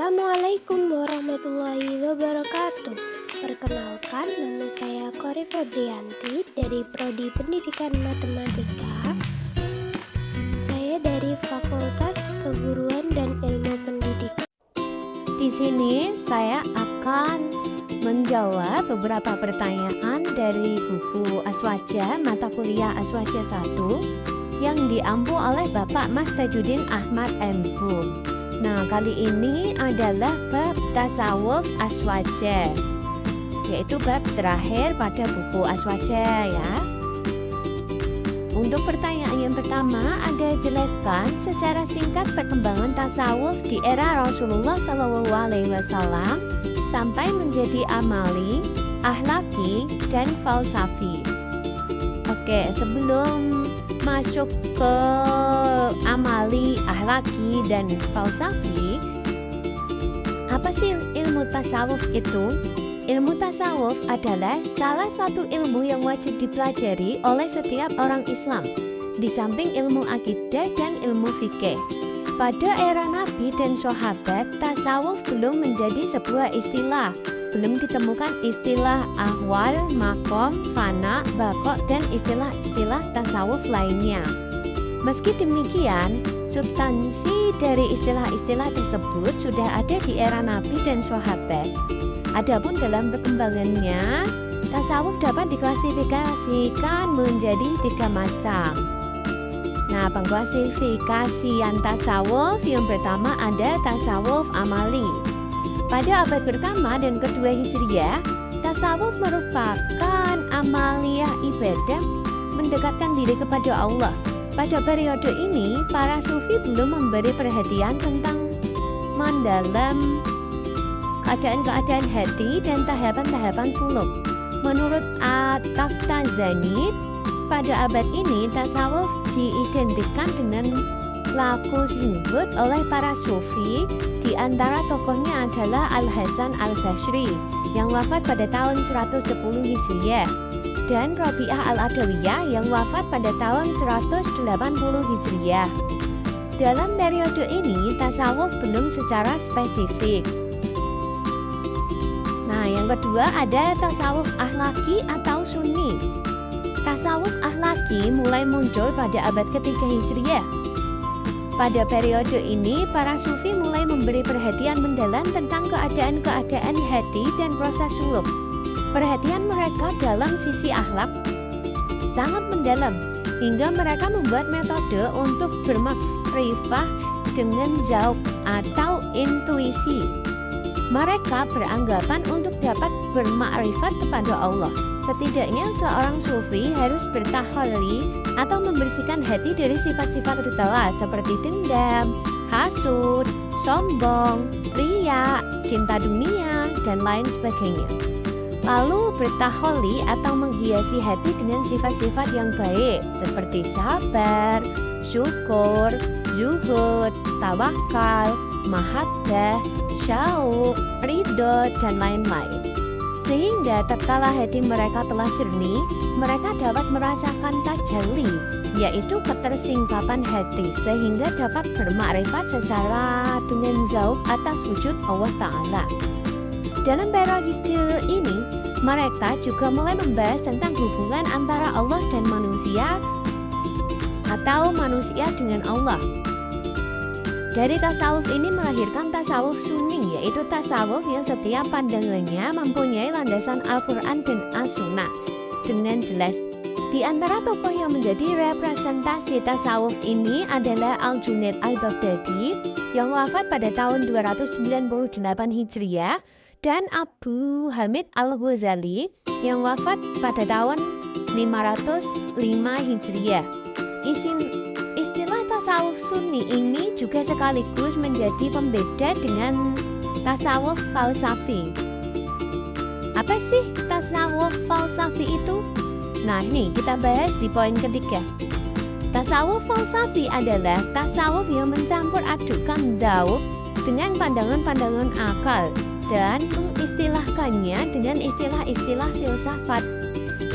Assalamualaikum warahmatullahi wabarakatuh. Perkenalkan, nama saya Kori Febrianti dari Prodi Pendidikan Matematika. Saya dari Fakultas Keguruan dan Ilmu Pendidikan. Di sini saya akan menjawab beberapa pertanyaan dari buku Aswaja, mata kuliah Aswaja 1 yang diampu oleh Bapak Mas Tajudin Ahmad M.Hum. Nah, kali ini adalah bab tasawuf Aswaja, yaitu bab terakhir pada buku Aswaja ya. Untuk pertanyaan yang pertama, ada jelaskan secara singkat perkembangan tasawuf di era Rasulullah SAW sampai menjadi amali, ahlaki, dan falsafi. Oke, sebelum masuk ke amali, ahlaki, dan falsafi, apa sih ilmu tasawuf itu? Ilmu tasawuf adalah salah satu ilmu yang wajib dipelajari oleh setiap orang Islam, di samping ilmu akidah dan ilmu fikih. Pada era Nabi dan sahabat, tasawuf belum menjadi sebuah istilah. Belum ditemukan istilah ahwal, makom, fana, bakok, dan istilah-istilah tasawuf lainnya. Meski demikian, substansi dari istilah-istilah tersebut sudah ada di era Nabi dan sahabat. Adapun dalam perkembangannya, tasawuf dapat diklasifikasikan menjadi 3 macam. Nah, pengklasifikasian tasawuf yang pertama ada tasawuf amali. Pada abad pertama dan kedua Hijriah, tasawuf merupakan amaliyah ibadah mendekatkan diri kepada Allah. Pada periode ini, para sufi belum memberi perhatian tentang mendalam keadaan-keadaan hati dan tahapan-tahapan suluk. Menurut At-Taftazani, pada abad ini tasawuf diidentikan dengan laku zuhud oleh para sufi. Di antara tokohnya adalah Al-Hasan Al-Basri yang wafat pada tahun 110 Hijriah dan Rabi'ah Al-Adawiyah yang wafat pada tahun 180 Hijriah. Dalam periode ini tasawuf belum secara spesifik. Nah, yang kedua ada tasawuf ahlaki atau sunni. Tasawuf ahlaki mulai muncul pada abad ketiga Hijriah. Pada periode ini, para sufi mulai memberi perhatian mendalam tentang keadaan-keadaan hati dan proses suluk. Perhatian mereka dalam sisi akhlak sangat mendalam, hingga mereka membuat metode untuk bermakrifah dengan zauq atau intuisi. Mereka beranggapan untuk dapat bermakrifat kepada Allah, setidaknya seorang sufi harus bertahalli atau membersihkan hati dari sifat-sifat tercela seperti dendam, hasud, sombong, riya, cinta dunia, dan lain sebagainya. Lalu bertahalli atau menghiasi hati dengan sifat-sifat yang baik seperti sabar, syukur, zuhud, tawakal, mahabbah, syauq, ridho, dan lain-lain. Sehingga tatkala hati mereka telah jernih, mereka dapat merasakan tajalli, yaitu ketersingkapan hati, sehingga dapat bermakrifat secara dengan zauq atas wujud Allah Ta'ala. Dalam periode ini, mereka juga mulai membahas tentang hubungan antara Allah dan manusia atau manusia dengan Allah. Dari tasawuf ini melahirkan tasawuf sunni, yaitu tasawuf yang setiap pandangannya mempunyai landasan Al-Quran dan As-Sunnah dengan jelas. Di antara tokoh yang menjadi representasi tasawuf ini adalah Al-Junaid Al-Baghdadi yang wafat pada tahun 298 Hijriah dan Abu Hamid Al-Ghazali yang wafat pada tahun 505 Hijriah. Istilah tasawuf sunni ini juga sekaligus menjadi pembeda dengan tasawuf falsafi. Apa sih tasawuf falsafi itu? Nah, ini kita bahas di poin ketiga. Tasawuf falsafi adalah tasawuf yang mencampur adukan dzauq dengan pandangan-pandangan akal dan mengistilahkannya dengan istilah-istilah filsafat.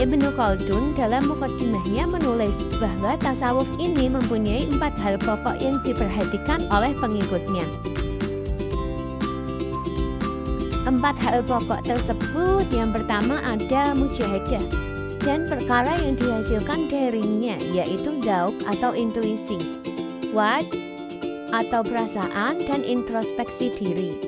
Ibnu Khaldun dalam mukaddimahnya menulis bahwa tasawuf ini mempunyai 4 hal pokok yang diperhatikan oleh pengikutnya. Keempat hal pokok tersebut, yang pertama ada mujahadah dan perkara yang dihasilkan darinya, yaitu dzauq atau intuisi, wajh atau perasaan, dan introspeksi diri.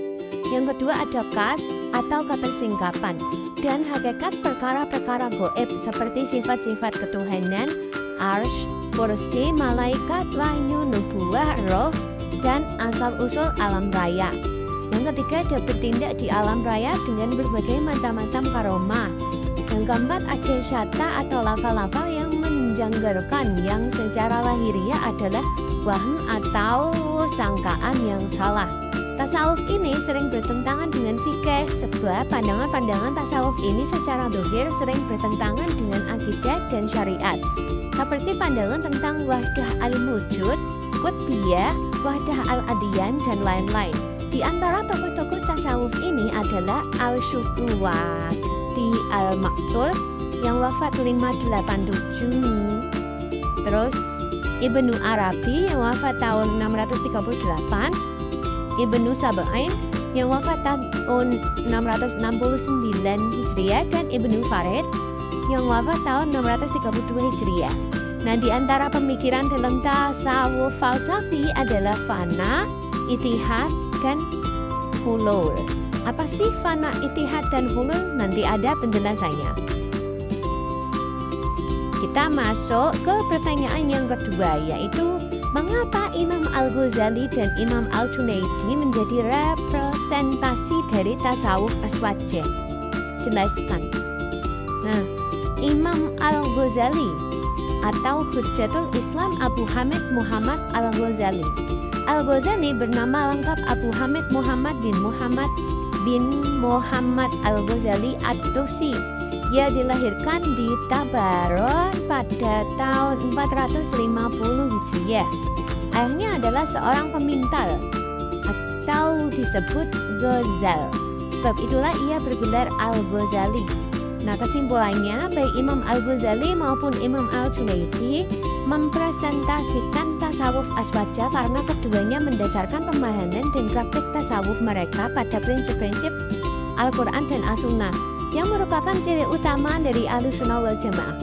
Yang kedua ada kasf atau ketersingkapan dan hakikat perkara-perkara gaib seperti sifat-sifat ketuhanan, arsy, kursi, malaikat, wahyu, nubuwah, roh, dan asal-usul alam raya. Yang ketiga ada bertindak di alam raya dengan berbagai macam-macam karomah. Yang keempat ada syata atau lafal-lafal yang menjanggalkan, yang secara lahiriah adalah wahm atau sangkaan yang salah. Tasawuf ini sering bertentangan dengan fikih, sebab pandangan-pandangan tasawuf ini secara zahir sering bertentangan dengan akidah dan syariat, seperti pandangan tentang wahdah al-wujud, qutbiyah, wahdah al-adyan, dan lain-lain. Di antara tokoh-tokoh tasawuf ini adalah Al-Syukrwati Al-Maktul yang wafat 587, terus Ibnu Arabi yang wafat tahun 638, Ibnu Sab'in yang wafat tahun 669 Hijriah, dan Ibnu Farid yang wafat tahun 632 Hijriah. Nah, di antara pemikiran dalam tasawuf falsafi adalah fana, itihad, dan hulul. Apa sih fana, itihad, dan hulul? Nanti ada penjelasannya. Kita masuk ke pertanyaan yang kedua, yaitu mengapa Imam Al-Ghazali dan Imam Al-Junaidi menjadi representasi dari tasawuf aswaja? Jelaskan. Nah, Imam Al-Ghazali atau Hujjatul Islam Abu Hamid Muhammad Al-Ghazali. Al-Ghazali bernama lengkap Abu Hamid Muhammad bin Muhammad Al-Ghazali Ad-Dusi. Ia dilahirkan di Tabaron pada tahun 450 Hijriah. Ayahnya adalah seorang pemintal atau disebut Ghazal. Sebab itulah ia bergelar Al-Ghazali. Nah, kesimpulannya baik Imam Al-Ghazali maupun Imam Al-Junaidi mempresentasikan tasawuf aswaja karena keduanya mendasarkan pemahaman dan praktik tasawuf mereka pada prinsip-prinsip Al-Quran dan As-Sunnah yang merupakan ciri utama dari Ahlussunnah wal Jamaah.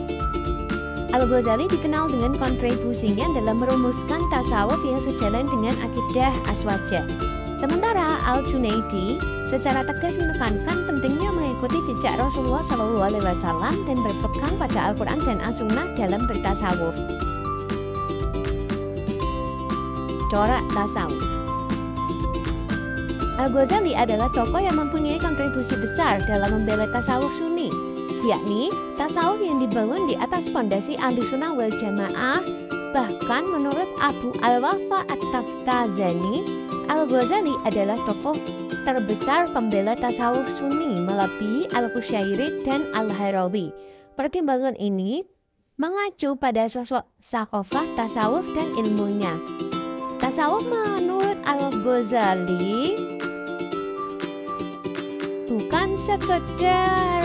Al-Ghazali dikenal dengan kontribusinya dalam merumuskan tasawuf yang sejalan dengan akidah aswaja. Sementara Al-Junaidi secara tegas menekankan pentingnya mengikuti jejak Rasulullah SAW dan berpegang pada Al-Quran dan As-Sunnah dalam bertasawuf. Corak tasawuf. Al-Ghazali adalah tokoh yang mempunyai kontribusi besar dalam membela tasawuf Sunni, yakni tasawuf yang dibangun di atas fondasi Ahlussunnah wal Jamaah. Bahkan menurut Abu Al-Wafa At-Taftazani, Al-Ghazali adalah tokoh terbesar pembela tasawuf Sunni melebihi Al-Qushairi dan Al-Harawi. Pertimbangan ini mengacu pada sosok sakofah tasawuf dan ilmunya. Tasawuf menurut Al-Ghazali bukan sekedar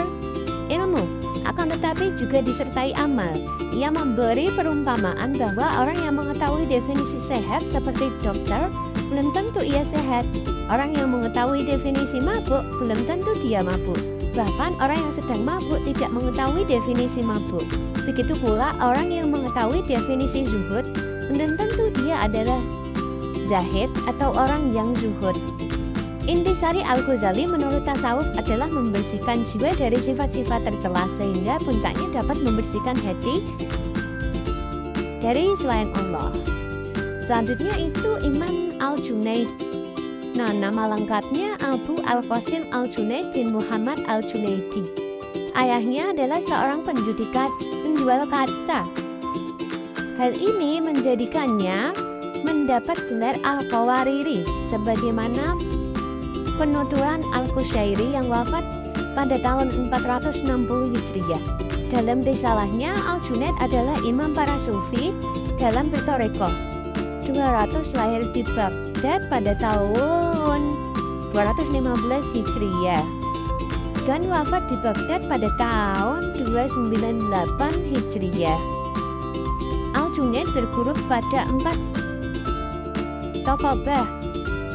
ilmu, akan tetapi juga disertai amal. Ia memberi perumpamaan bahwa orang yang mengetahui definisi sehat seperti dokter, belum tentu ia sehat. Orang yang mengetahui definisi mabuk, belum tentu dia mabuk. Bahkan orang yang sedang mabuk tidak mengetahui definisi mabuk. Begitu pula orang yang mengetahui definisi zuhud, belum tentu dia adalah zahid atau orang yang zuhud. Intisari Al-Ghazali menurut tasawuf adalah membersihkan jiwa dari sifat-sifat tercela sehingga puncaknya dapat membersihkan hati dari selain Allah. Selanjutnya itu Imam Al-Junaid. Nah, nama lengkapnya Abu Al-Qasim Al-Junaid bin Muhammad Al-Junaidi. Ayahnya adalah seorang penjual kaca. Hal ini menjadikannya mendapat gelar Al-Qawariri sebagaimana penuturan Al-Qushairi yang wafat pada tahun 460 Hijriah. Dalam risalahnya, Al-Junaid adalah imam para sufi dalam bertorikoh. 200 lahir di Baghdad pada tahun 215 Hijriah dan wafat di Baghdad pada tahun 298 Hijriah. Al-Junaid berguru pada 4 tokoh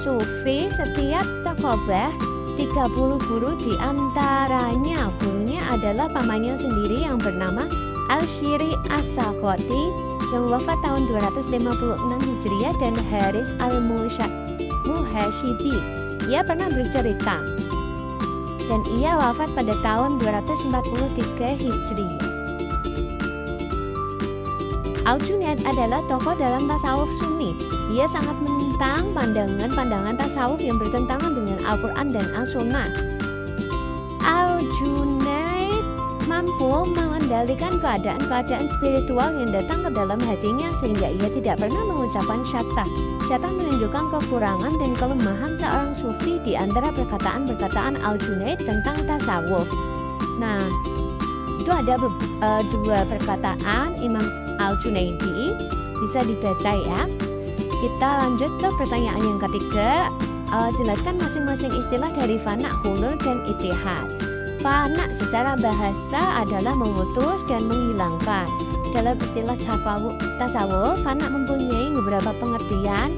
sufi. Setiap tokoh 30 guru di antaranya gurunya adalah pamannya sendiri yang bernama Al-Syiri As-Sakhoti yang wafat tahun 256 Hijriah dan Haris Al-Muhashibi. Ia pernah bercerita dan ia wafat pada tahun 243 Hijriah. Al-Junaid adalah tokoh dalam tasawuf Sunni. Ia sangat menentang pandangan-pandangan tasawuf yang bertentangan dengan Al-Quran dan As-Sunnah. Al-Junaid mampu mengendalikan keadaan-keadaan spiritual yang datang ke dalam hatinya sehingga ia tidak pernah mengucapkan syatah. Syatah menunjukkan kekurangan dan kelemahan seorang sufi di antara perkataan-perkataan Al-Junaid tentang tasawuf. Nah, itu ada dua perkataan Imam Al-Junaidi, bisa dibaca ya. Kita lanjut ke pertanyaan yang ketiga. Jelaskan masing-masing istilah dari fana, hulul, dan ittihad. Fana secara bahasa adalah memutus dan menghilangkan. Dalam istilah tasawuf, fana mempunyai beberapa pengertian.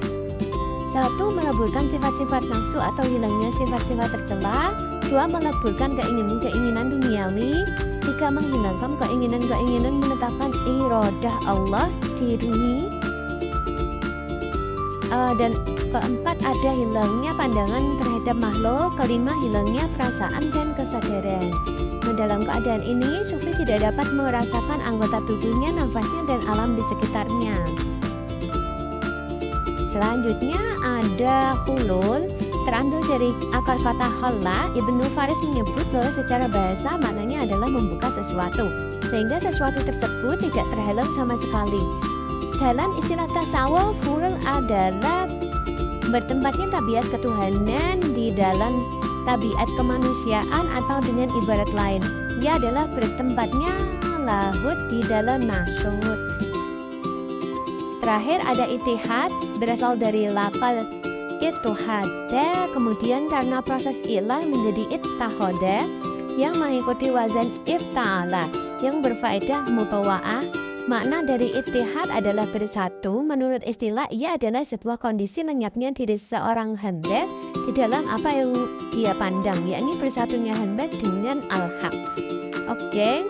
1. Meleburkan sifat-sifat nafsu atau hilangnya sifat-sifat tercela. 2. Meleburkan keinginan-keinginan duniawi. 3. Menghilangkan keinginan-keinginan menetapkan iradah Allah di dunia. Dan keempat, ada hilangnya pandangan terhadap makhluk. Kelima, hilangnya perasaan dan kesadaran. Nah, dalam keadaan ini, sufi tidak dapat merasakan anggota tubuhnya, nafasnya, dan alam di sekitarnya. Selanjutnya ada hulul, terambil dari akar kata halla. Ibnu Faris menyebut bahwa secara bahasa maknanya adalah membuka sesuatu, sehingga sesuatu tersebut tidak terhalang sama sekali. Dalam istilah tasawuf, hulul adalah bertempatnya tabiat ketuhanan di dalam tabiat kemanusiaan, atau dengan ibarat lain, ia adalah bertempatnya lahud di dalam nasyud. Terakhir ada ittihad, berasal dari lafal ittihada, kemudian karena proses ilah menjadi ittahoda yang mengikuti wazan ifta'ala yang berfaedah mutawa'ah. Makna dari ittihad adalah bersatu. Menurut istilah, ia adalah sebuah kondisi lenyapnya diri seorang hamba di dalam apa yang dia pandang, yakni bersatunya hamba dengan al-haq. Oke,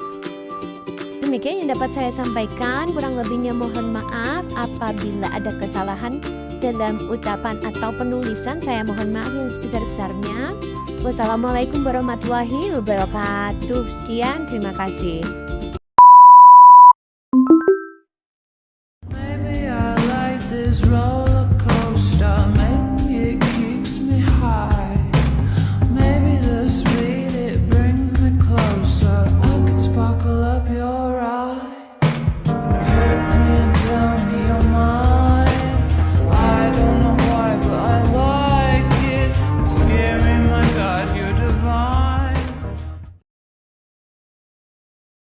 demikian yang dapat saya sampaikan. Kurang lebihnya mohon maaf apabila ada kesalahan dalam ucapan atau penulisan. Saya mohon maaf yang sebesar-besarnya. Wassalamualaikum warahmatullahi wabarakatuh. Sekian, terima kasih.